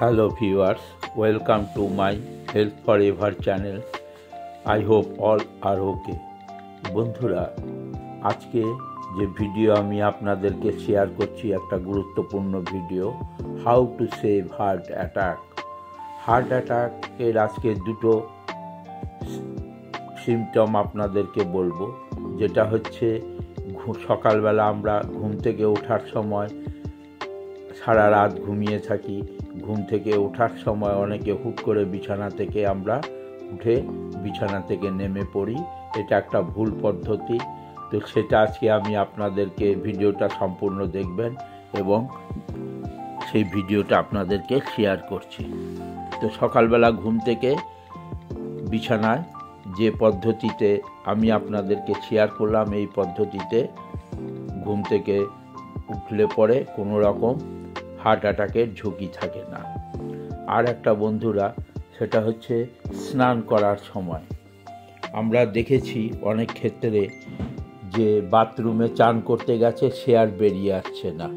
Hello viewers, welcome to my Health Forever channel. I hope all are okay. বন্ধুরা, আজকে যে video আমি আপনাদেরকে শেয়ার করছি একটা গুরুত্বপূর্ণ video, how to save heart attack. Heart অ্যাটাকের আজকে দুটো সিমটম আপনাদেরকে বলবো, যেটা হচ্ছে সকালবেলা আমরা ঘুম থেকে ওঠার সময় সারা রাত ঘুমিয়ে থাকি, ঘুম থেকে ওঠার সময় অনেকে হুট করে বিছানা থেকে আমরা উঠে বিছানা থেকে নেমে পড়ি। এটা একটা ভুল পদ্ধতি। তো সেটা আজকে আমি আপনাদেরকে ভিডিওটা সম্পূর্ণ দেখবেন এবং সেই ভিডিওটা আপনাদেরকে শেয়ার করছি। তো সকালবেলা ঘুম থেকে বিছানায় যে পদ্ধতিতে আমি আপনাদেরকে শেয়ার করলাম, এই পদ্ধতিতে ঘুম থেকে উঠলে পরে কোনো রকম হার্ট অ্যাটাকের ঝুঁকি থাকে না। আর একটা বন্ধুরা, সেটা হচ্ছে স্নান করার সময় আমরা দেখেছি অনেক ক্ষেত্রে যে বাথরুমে চান করতে গেছে সে আর বেরিয়ে আসছে না,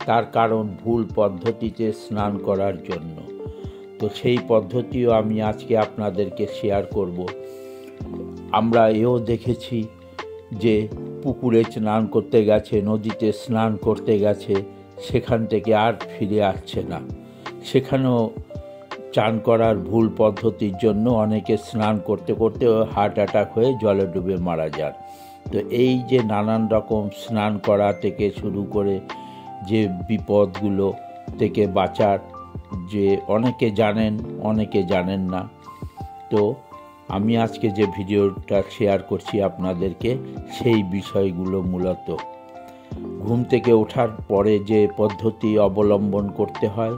তার কারণ ভুল পদ্ধতিতে স্নান করার জন্য। তো সেই পদ্ধতিও আমি আজকে আপনাদেরকে শেয়ার করব। আমরা এও দেখেছি যে পুকুরে স্নান করতে গেছে, নদীতে স্নান করতে গেছে, সেখান থেকে আর ফিরে আসছে না। সেখানেও চান করার ভুল পদ্ধতির জন্য অনেকে স্নান করতে করতে হার্ট অ্যাটাক হয়ে জলে ডুবে মারা যান। তো এই যে নানান রকম স্নান করা থেকে শুরু করে যে বিপদগুলো থেকে বাঁচার, যে অনেকে জানেন অনেকে জানেন না। তো আমি আজকে যে ভিডিওটা শেয়ার করছি আপনাদেরকে, সেই বিষয়গুলো মূলত ঘুম থেকে ওঠার পরে যে পদ্ধতি অবলম্বন করতে হয়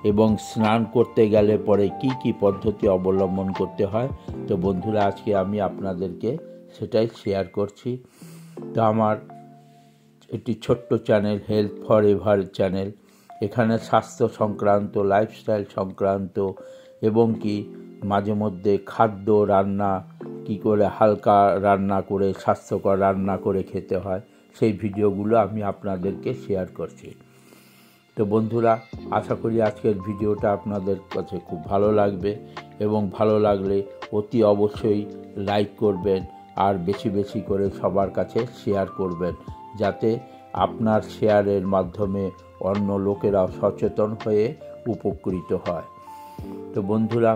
এবং স্নান করতে গেলে পরে কি কি পদ্ধতি অবলম্বন করতে হয়। তো বন্ধুরা, আজকে আমি আপনাদেরকে সেটাই শেয়ার করছি। তো আমার একটি ছোট্ট channel, health for ever channel. এখানে স্বাস্থ্য সংক্রান্ত, লাইফস্টাইল সংক্রান্ত এবং কি মাঝে মধ্যে খাদ্য রান্না, কি করে হালকা রান্না করে স্বাস্থ্যকর রান্না করে খেতে হয়, সেই ভিডিওগুলো আমি আপনাদেরকে শেয়ার করছি। তো বন্ধুরা, আশা করি আজকের ভিডিওটা আপনাদের কাছে খুব ভালো লাগবে এবং ভালো লাগলে অতি অবশ্যই লাইক করবেন আর বেশি বেশি করে সবার কাছে শেয়ার করবেন, যাতে আপনার শেয়ারের মাধ্যমে অন্য লোকেরাও সচেতন হয়ে উপকৃত হয়। তো বন্ধুরা,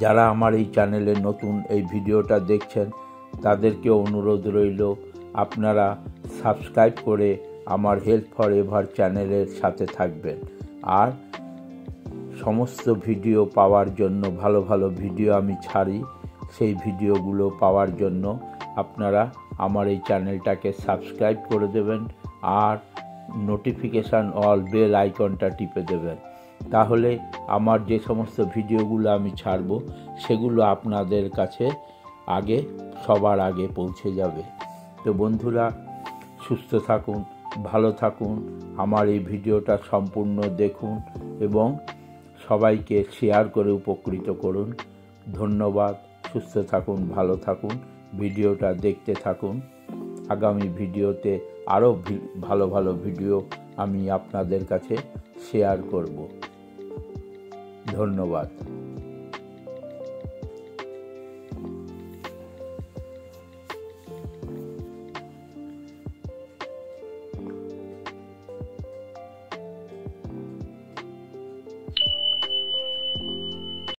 যারা আমার এই চ্যানেলে নতুন এই ভিডিওটা দেখছেন, তাদেরকে অনুরোধ রইল আপনারা সাবস্ক্রাইব করে আমার হেলথ ফর এভার চ্যানেলের সাথে থাকবেন। আর সমস্ত ভিডিও পাওয়ার জন্য, ভালো ভালো ভিডিও আমি ছাড়ি, সেই ভিডিওগুলো পাওয়ার জন্য আপনারা আমার এই চ্যানেলটাকে সাবস্ক্রাইব করে দেবেন আর নোটিফিকেশান অল বেল আইকনটা টিপে দেবেন। তাহলে আমার যে সমস্ত ভিডিওগুলো আমি ছাড়ব সেগুলো আপনাদের কাছে সবার আগে পৌঁছে যাবে। তো বন্ধুরা, সুস্থ থাকুন, ভালো থাকুন, আমার এই ভিডিওটা সম্পূর্ণ দেখুন এবং সবাইকে শেয়ার করে উপকৃত করুন। ধন্যবাদ। সুস্থ থাকুন, ভালো থাকুন, ভিডিওটা দেখতে থাকুন। আগামী ভিডিওতে আরও ভালো ভালো ভিডিও আমি আপনাদের কাছে শেয়ার করব। ধন্যবাদ।